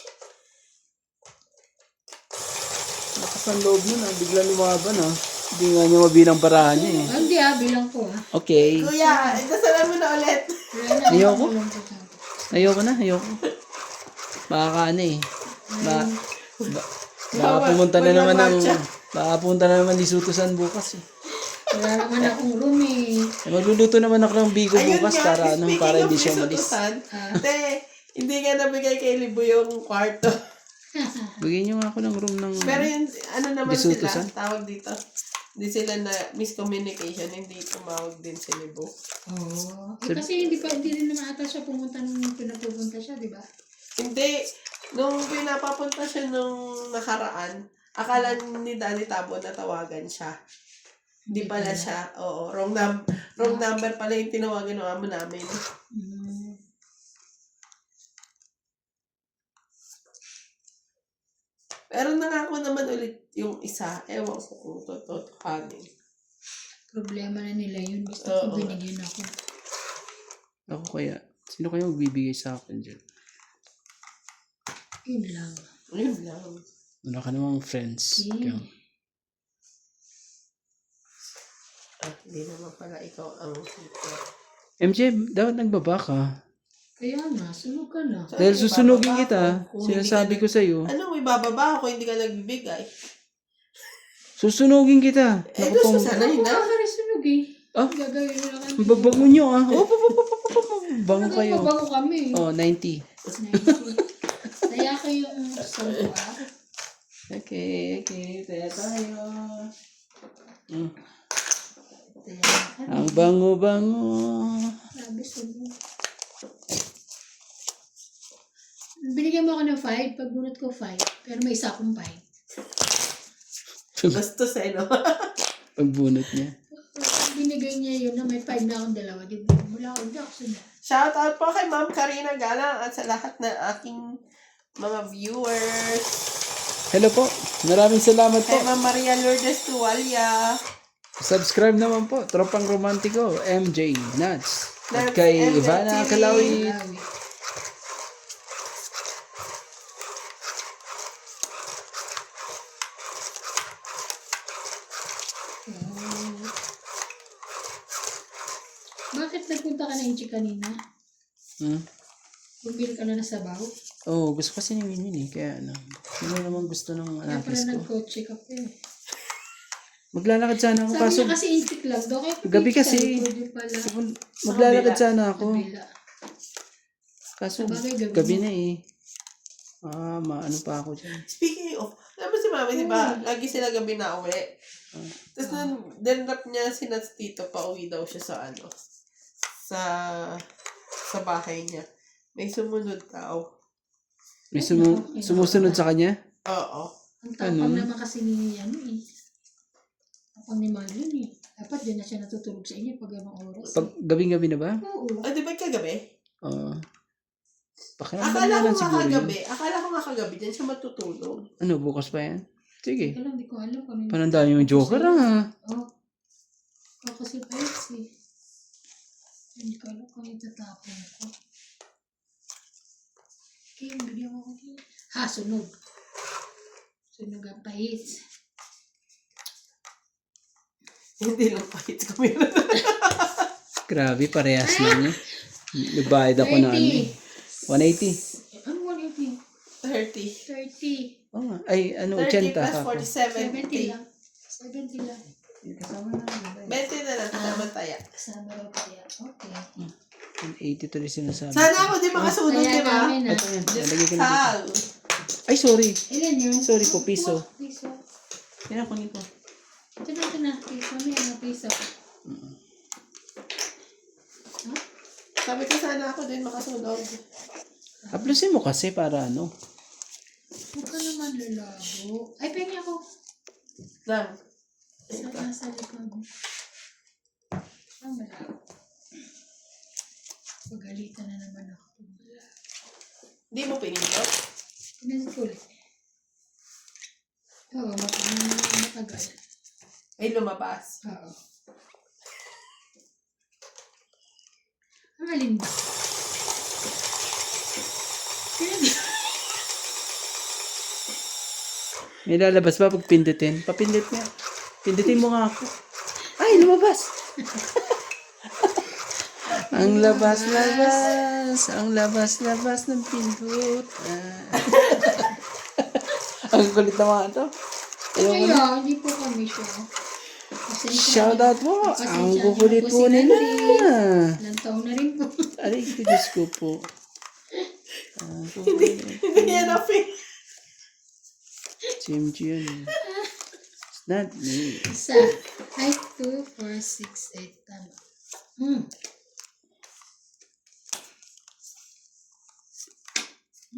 Lakas ang loob nun ah. Bigla lumaban ah. Hindi nga niya mabilang barahan niya eh. Hindi bilang ko Okay. Kuya, dasalan mo na ulit. Ayoko. Ayoko na, ayoko. Baka ano eh. Baka pumunta na naman ng... Baka pumunta na naman Lisutusan bukas eh. Wala naman akong room eh. Magluluto naman ako ng bigo Ayun bukas nga, para ano, speaking para of hindi siya umalis. Lisutusan, hindi nga nabigay kay Libo yung kwarto. Bigyan niyo nga ako ng room ng... Pero yung, ano naman Lisutusan? sila, tawag dito. Hindi sila na miscommunication, hindi tumawag din si Libo. Oo. Kasi hindi rin naman ata siya pumunta nung pinapupunta siya, di ba? Hindi, nung pinapapunta siya nung nakaraan, akala ni Daddy Tabo na tawagan siya. Hindi pala siya. Oo, wrong number pala yung tinawagan ng amo namin. Pero nangako naman ulit yung isa. Ewan ko kung totohanin. Problema na nila yun. Basta Oo. kung binigyan ako. Ako kaya, sino kaya magbibigay sa akin dyan? Yun lang. Yun lang. Wala ka namang friends. Okay. Kaya, Hindi naman pala ikaw ang hito. MJ, dapat nagbaba ka. Kaya na, sunog ka na. Dahil susunugin kita, sinasabi ko sa'yo. Ano, may bababa ako, hindi ka nagbibigay. Susunugin kita. Eh, Naku, gusto sana yun na. Wala ka rin sunog eh. Ah? Gagawin mo lang. ang babango nyo ah. Bango kayo. Bago kami. Oh, 90. Kaya kayo yung sound ko Okay, taya tayo. Kaya, Ang bango-bango. grabe sunog. Binigyan mo ako ng 5, pagbunot ko 5, pero may isa akong 5. Bastos eh, no? Pagbunot niya. Binigay niya yun na may 5 na akong dalawa. Di ba? Wala akong Jackson. Shout out po kay Ma'am Karina Galang at sa lahat ng aking mga viewers. Hello po. Maraming salamat po. Kay Ma'am Maria Lourdes Tuwalia. Subscribe naman po. Tropang Romantiko, MJ Nuts. At Nuts, kay MJ Ivana TV. Kalawit. Bakit nagpunta ka na Inchi kanina? Bumili ka na ng sabaw? Oh, gusto kasi ni Winnie eh. Kaya ano. Yun na naman gusto ng Kaya pala anakis ko. nag-coach ka pa eh. Maglalakad sana ako. Sabi Kaso niya kasi intik lang daw. Kaya gabi kasi. Pala. maglalakad sana ako. Kabila. Kaso Sabagay, gabi na eh. Maano pa ako dyan. Speaking of, alam mo si Mami, di ba? Lagi sila gabi na uwi. Tapos nung dinrap niya si Nats Tito, pauwi daw siya sa ano, sa bahay niya. May sumunod daw. May sumusunod sa kanya? Oo. Ang tapang naman kasi ni tapang ni Marlon eh. Dapat din na siya natutulog sa inyo pag anong oras. Pag gabing-gabi na ba? Oo. Di ba kagabi? Oo. Pakiramdam na lang siguro yun. Akala ko nga kagabi, dyan siya matutulog. Ano, bukas pa yan? Sige. Teka lang, di ko alam kung ano Panandaan yung joker Oh. Kasi pets eh. Hindi ko alam kung itatapon ko. Okay, bigyan mo ko dito. Sunog. Sunog ang pahits. Hindi lang pahit kami. Grabe, parehas lang yun. Nagbayad ako ng ano. 180. Ano 180? 30. 30. Oh, nga. Ay, ano, 30 80 plus ako. 70 40, 70. lang. 70 lang. Kasama na. 20 na lang, kasama taya. Kasama raw kaya. Okay. 180 to rin sinasabi. Sana ako di makasunod, Kaya di ba? namin Ito yan. Lagay ko na dito. Sal. Ay, sorry. Ilan yun? Sorry po, piso. Piso. Yan ako nito. Ito na. Piso. May ano piso. Sabi ko sana ako din makasunod. Haplusin mo kasi para ano. Huwag ka naman lalabo. Ay, pengi ako. Lang. Nasa likod. Ang malabo. Pagalitan na naman ako. Hindi mo pinindot? Pinansin ko ulit. Oo, matagal. Ay, lumabas. Oo. Ang alin ba? May lalabas ba pag pindutin? Papindut nga. Pindutin mo nga ako. Ay, lumabas! Ang labas-labas. Ang labas-labas ng pindut. Ang kulit naman ito. Kaya, hindi po kami siya. Shout out po. Ang kukulit po nila. Ilang taon na rin po. Aray, Diyos ko po. Hindi yan na fin. Jim yun. It's not me. Isa. Ay, 2, 4, 6, 8. Tama.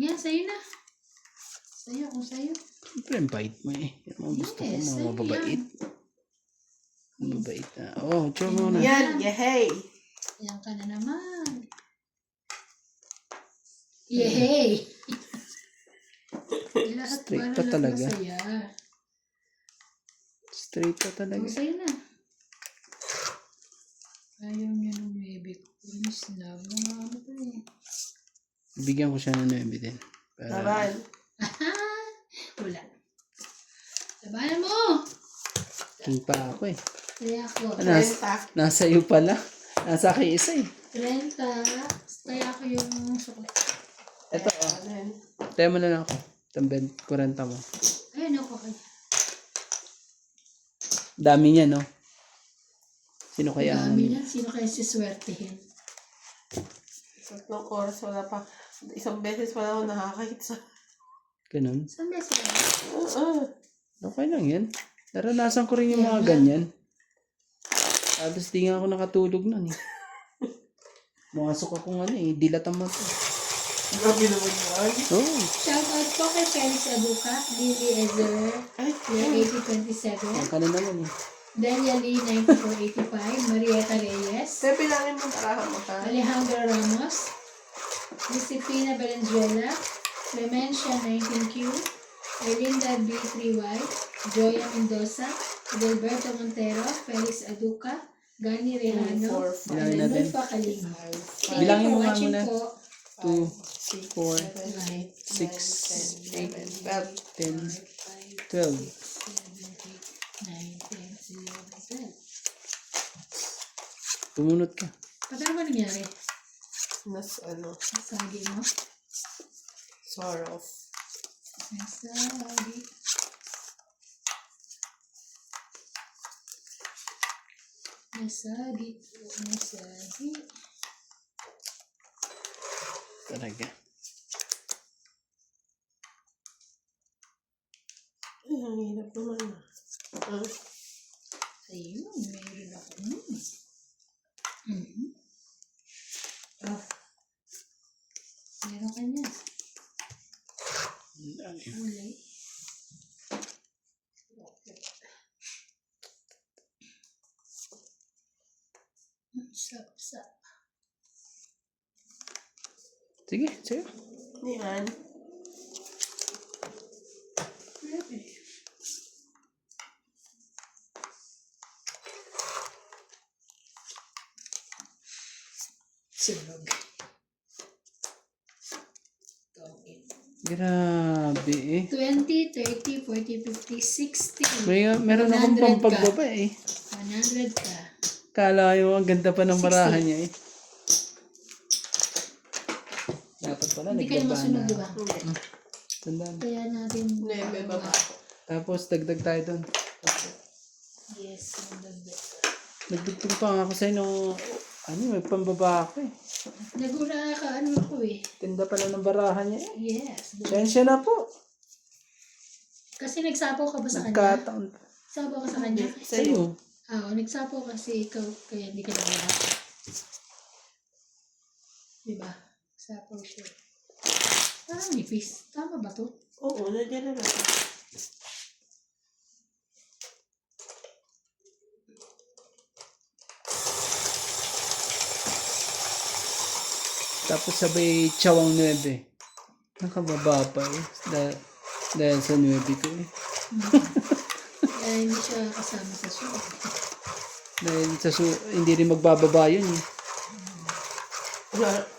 Yan, sa'yo na. Sa'yo, kung sa'yo. Siyempre, ang bait mo eh. Yan ang gusto ko, Yes, mga sa'yo mababait. Mababait na. Oh, tsura mo na. Yan, yehey. Yan ka na naman. Yehey! Lahat Straight para pa lang talaga. masaya. Straight pa talaga. Kung sa'yo na. Ayaw niya ng baby ko. Inis na. Mga ano pa eh. Bigyan ko siya ng 9 din. Laban. Wala. Labanan mo! King pa ako eh. Kaya ako. Nasa iyo pala. Nasa akin isa eh. 30. Kaya ako yung sukot. Ito oh. Tayo mo na lang ako. Itong 40 mo. Ayun ako. Dami niya no? Sino kaya? Dami na. Sino kaya siswertehin? Tatlong oras, wala pa. Isang beses wala ako nakakahit sa... Ganun? Saan ba sila? Okay lang yan. Naranasan ko rin yung mga ganyan. Tapos di nga ako nakatulog nun eh. Pumasok akong ano eh. Dilatan mo to. Grabe naman yan. Oh. Shoutout po kay Felix Aduca, Lily Ezer, year 8027, Ang ka na naman eh. Delia Lee 9485, Marieta Reyes, Kaya bilangin mo tarahan mo ha. Alejandro Ramos, Josefina Valenzuela, Clemencia 19Q, Erlinda B3Y, Joya Mendoza, Adelberto Montero, Felix Aduca, Gani Rehano, Bilangin and natin. Nulfa Kalinga. Bilangin mo nga Watching muna. po. 2, 4, 6, 6, 8, 10, 12. 9, 10, 11, 12. Pumunot ka. Paano ba nangyari? Nas ano, Nasagi mo? sort of. Nasagi. Nasagi. Nasagi. Talaga. Ay, ang hirap naman. Ayun, meron ako. Meron ka niya. kulay. Sap. Sige, sige. Yan. Sunog. Grabe eh. 20, 30, 40, 50, 60. Meron akong 100 ka. pampagbaba eh. 100 ka. Kala yung ang ganda pa ng 60. barahan niya eh. Dapat pala Hindi kayo nagbaba masunog, na. di ba? Hindi. Tandaan. Kaya natin... Nebe baba. Tapos dagdag tayo doon. Yes, magdagdag. Nagdugtong pa nga ako sa'yo nung may pambaba ako eh. Nagula ka, ano ako eh. Tinda pala ng barahan niya eh. Yes. Sensya na po. Kasi nagsapaw ka ba sa kanya? Nagkataon. Sapaw ka sa kanya? Sa'yo. Nagsapaw kasi ikaw, kaya hindi ka nagula. Diba? Sapaw siya. Parang nipis. Tama ba to? Oo, nandiyan na natin. Tapos sabay tsawang 9. Nakababa pa eh. Dahil sa 9 ko eh. Kaya hindi siya kasama sa show. Dahil hindi rin magbababa yun eh.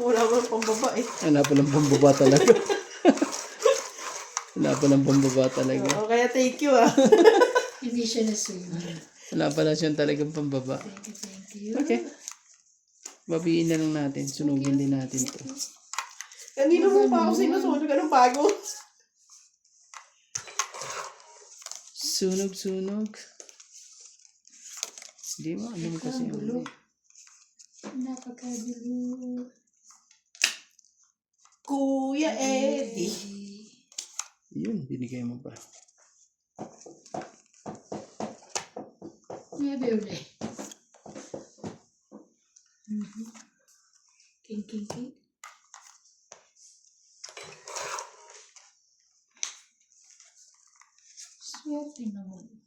Wala mo pambaba eh. Wala palang pambaba talaga. Wala palang pambaba talaga. Oo, kaya thank you ah. Hindi siya nasunog. Wala pala siyang talagang pambaba. Thank you. Okay. Babiin na lang natin. Sunugin din natin to. Kanina mo pa ako sinusunog. Anong bago? Sunog. Hindi mo alam kasi Gulo. yung Napakagulo. Kuya Eddie. yun, binigay mo ba? Nuebe ulit. King. Swerte naman.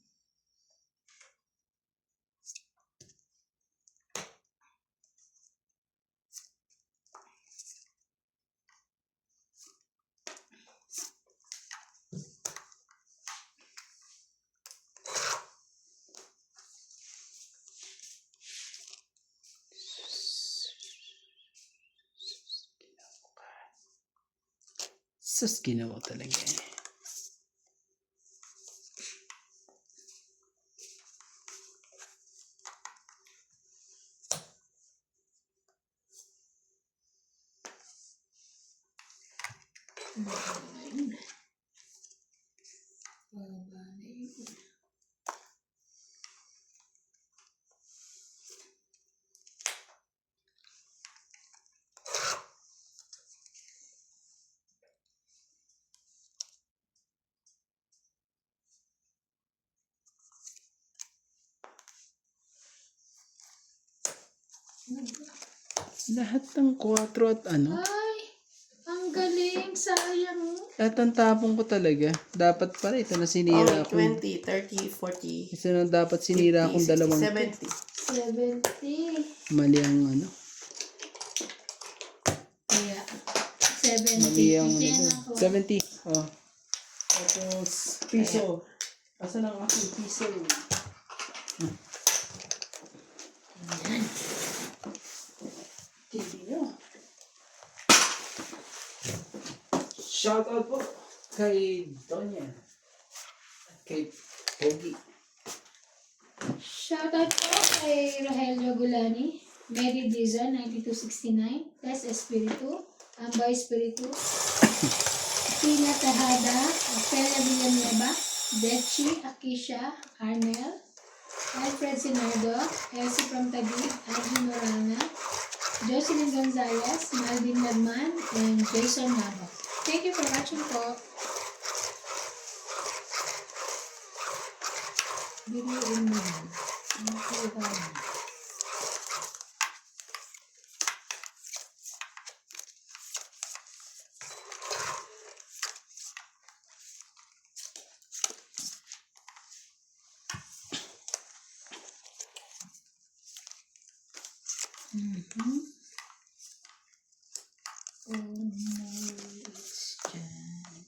Sus, ginawa talaga eh. Lahat ng 4 at ano? Ay, ang galing. Sayang. Lahat ng tapong ko talaga. Dapat pala ito na sinira Oh, ko. 20, 30, 40, Isa na dapat sinira akong 50, dalawang 70. 70. mali ang ano. Kaya, Mali 70. ang Again ano. ako. 70. Oh. Tapos piso. Asan ang aking piso? TV nyo. Shout out po kay Donya. Kay Pogi. Shoutout po kay Rogelio Gulani, Mary Dizon, 9269, Tess Espiritu, Ambay Espiritu, Tina Tejada, Ophelia Villanueva, Dechi, Akisha, Arnel, Alfred Sinardo, Elsie from Taguig, Angie Morana, Jocelyn Gonzalez, Malvin Lagman, and Jason Nava. Thank you for watching po. Biruin mo yan. Ang kailangan. Mhm. Oh no, it's dyan.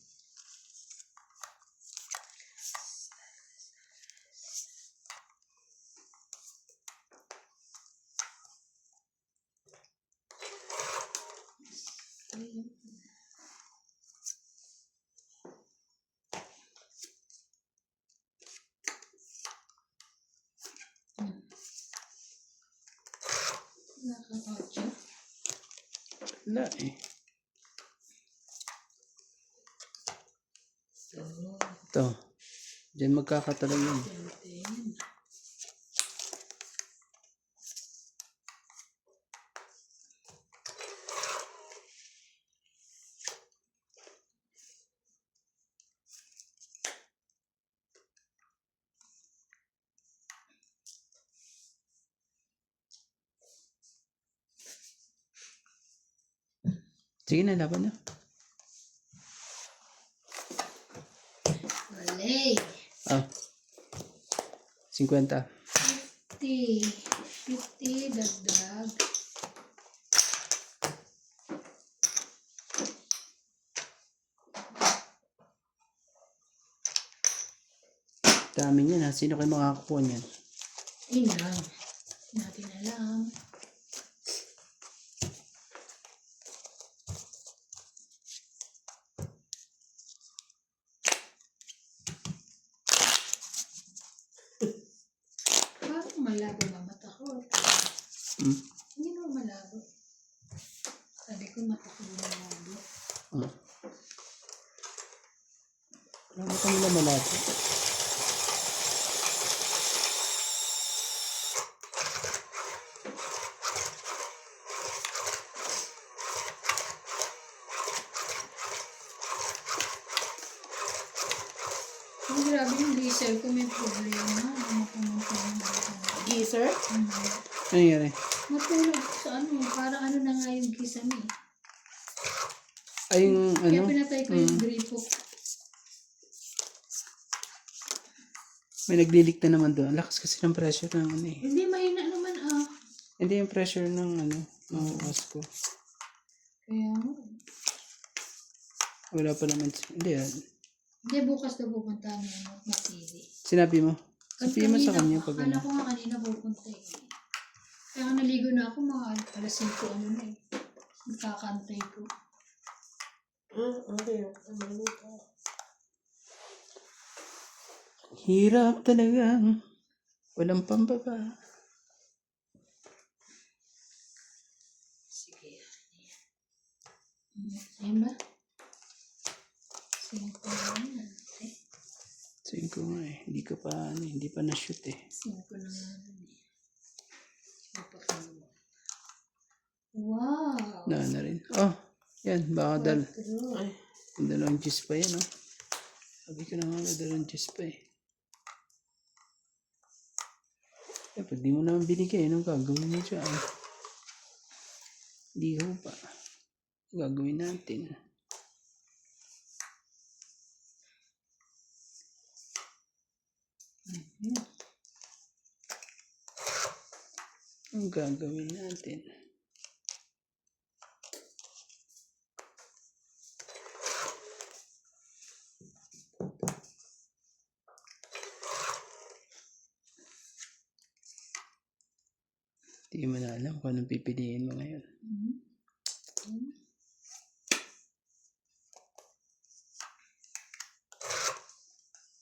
Nakakotso. Wala eh. Ito. Diyan magkakatalag yun. Sige na, laban na. Mali. Ah. 50. 50. 50 dagdag. Dami niyan ha. Sino kayo makakakuha niyan? Ilang. Natin alam. Parang malabo na mata ko. Hmm? Hindi naman malabo. Sabi ko mata ko malabo. Ah. Ano ka nila malapit? Ang grabe yung laser ko may problema. Geezer? Ano nangyari? Matulog sa ano, parang ano na nga yung kisame. Ay, yung Kaya ano? pinatay ko yung gripo. May naglilik na naman doon. Ang lakas kasi ng pressure ng ano eh. Hindi, mahina naman ah. Hindi yung pressure ng ano, ng was ko. Kaya, Wala pa naman. Hindi yan. hindi bukas na pupunta ng Masili. Sinabi mo? Sabihin mo sa kanya pag Akala ano. ko nga kanina pupunta eh. Kaya nga naligo na ako mga alas 5 ano na eh. Magkakantay ko. Okay. Ano ka? Hirap talaga. Walang pambaba. Sige. Ayun ba? 5 na yan. 5 nga eh. Hindi ka pa, ano, hindi pa na-shoot eh. 5 na nga yan eh. Wow! Na rin. Oh, yan. Baka True. Ay. dalawang juice pa yan, oh. Sabi ko na nga, dalawang juice pa eh. Eh, pag di mo naman binigay, anong gagawin mo dyan? Hindi ho pa. Gagawin natin. Ang gagawin natin. Hindi mo na alam kung anong pipiliin mo ngayon.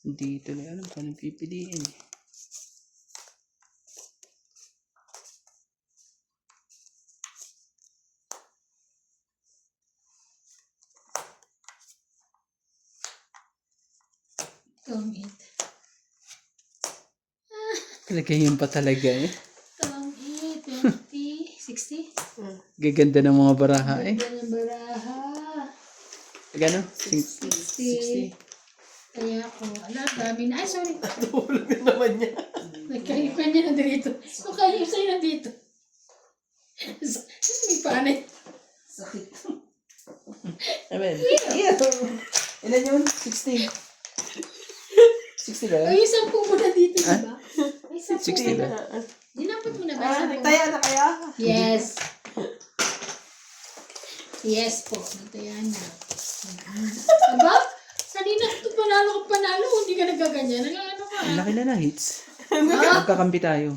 Hindi tuloy alam kung anong pipiliin. Tong it. Talaga yun pa talaga eh. Tong it. 20. 60. Gaganda ng mga baraha eh. Ganda ng baraha. Gano? 60. Kaya ako, dami na. Ay, sorry. Tulog na naman niya. Kanya na dito. So, kanya sa'yo na dito. May panay. Sakit. Amen. Ilan yun? 16. 60 ba Ay, yun? 10 mo na dito, diba? Ay, 10 60 ba? na. Dinapot mo na ba? 10? Taya na kaya? Yes. Yes po. Natayaan na. Aba? Kanina ito panalo. Hindi ka nagaganyan. Ano ka? Ang laki na hits. Ah, Magkakampi tayo.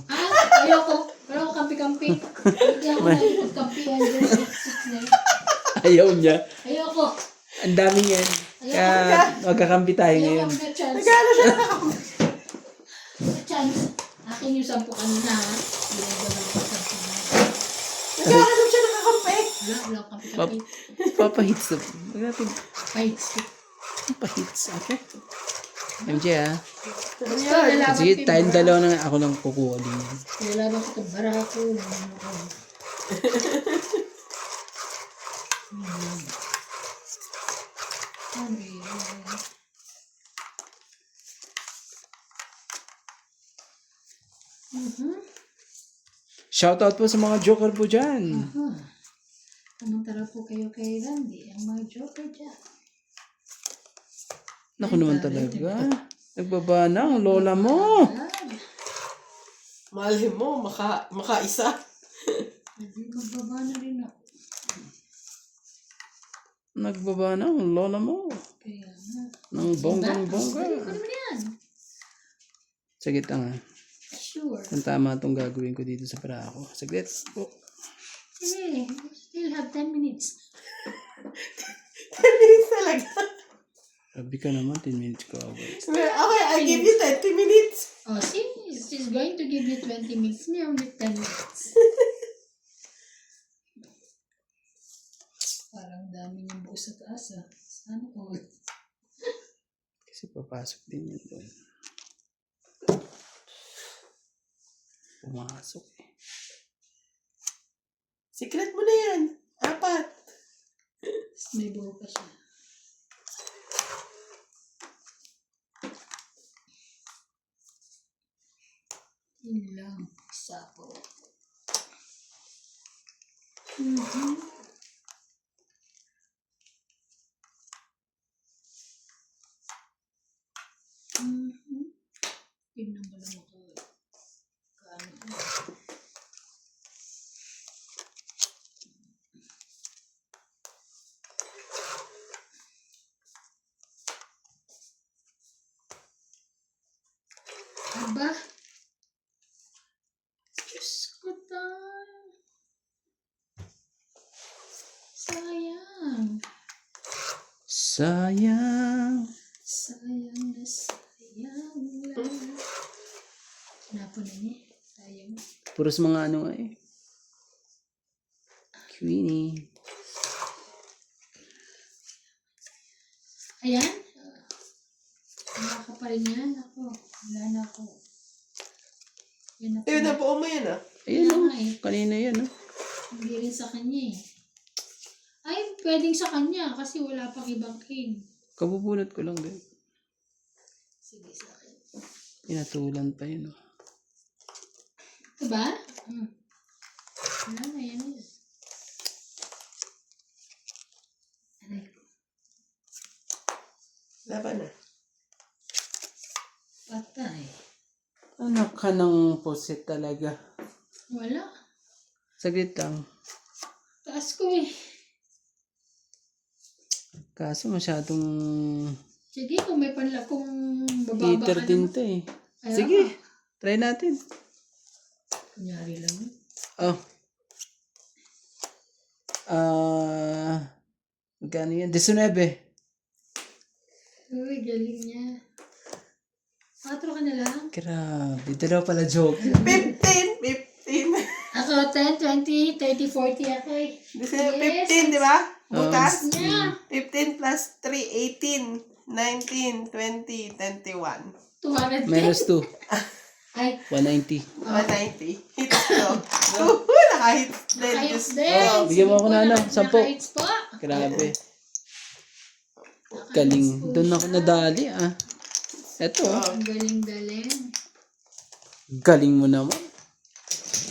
ayoko. Wala ko kampi-kampi. Hindi ako nakikipagkampihan dyan sa 6 na yun. Ayaw niya. Ayoko. Ang dami yan. Kaya magkakampi tayo Ayoko ngayon. ang chance. Nagano siya nakakampi. Chance. Akin yung 10 kanina ha. Ginagawa ko 10 na. Nagano siya nakakampi. Wala akong kampi-kampi. Papahits na. Huwag natin. Fights. Papahits. Okay. MJ ah. Basta nalaman Sige, ko yung tayong bara. dalawa na ako lang kukuha din. Nalaman ko itong bara ko. Ano yun? Shoutout po sa mga joker po dyan. Samantala po kayo kay Randy, ang mga joker dyan. Naku naman talaga. Nagbaba na ang lola mo. Malay mo, makaisa. Hindi magbaba na rin ako. Nagbaba na ang lola mo. Kaya nga. Ng bonggang-bongga. Dali ko naman yan. Saglit lang ah. Sure. Kung tama itong gagawin ko dito sa para ako. Saglit po. Hey, we still have 10 minutes. 10 minutes talaga. Sabi ka naman, 10 minutes ko away. Okay, I'll give you 20 minutes. Oh, see, she's going to give you 20 minutes. Me only 10 minutes. Parang dami niyang buo sa taas ah. Sana all. Kasi papasok din yun doon. Pumasok eh. Secret mo na yan. 4. May buo pa siya. Yun lang. Isa po. Tignan mo lang ako. Kaano. Aba? Diyos ko tayo. Sayang. Sayang. Sayang na sayang lang. Napon na niya. Sayang. Puros mga ano nga eh. Queenie. Ayan. Wala ka pa rin yan. Ako. Wala na ako. Yan na po. Ayun, nabuo mo yan ah. Ayun Wala oh. nga eh. Kanina yan oh. Hindi rin sa kanya eh. Ay, pwedeng sa kanya kasi wala pang ibang king. Kabubunot ko lang din. Sige sa akin. Pinatulan pa yun oh. Diba? Wala na yan. Aray ko. Laban na. Patay. Anak ka ng pusit talaga. Wala. Saglit lang. Taas ko eh. Kaso masyadong Sige, kung may panla, kung bababa heater ka din naman. to eh. Ayaw Sige, ka. try natin. Kunyari lang. Oh. Magkano yan? 19. Uy, galing niya. 4 ka na lang. Grabe, dalawa pala joke. 15. Ako, 10, 20, 30, 40 ako eh. Kasi 15, di ba? Butas. Yeah. 15 plus 3, 18. 19, 20, 21. 200. Minus 2. Ay, 190. 190. Hits ko. Naka-hits din. nakahits Diyos din. ko. bigyan mo ako na, ano, 10. Nakahits po. Grabe. Galing. Doon ako nadali ah. Eto. Ang galing-galing. Galing mo naman.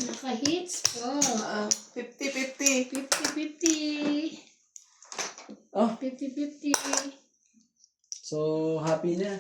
Nakahits po. 50-50. 50-50. Oh, 50-50. so happy na.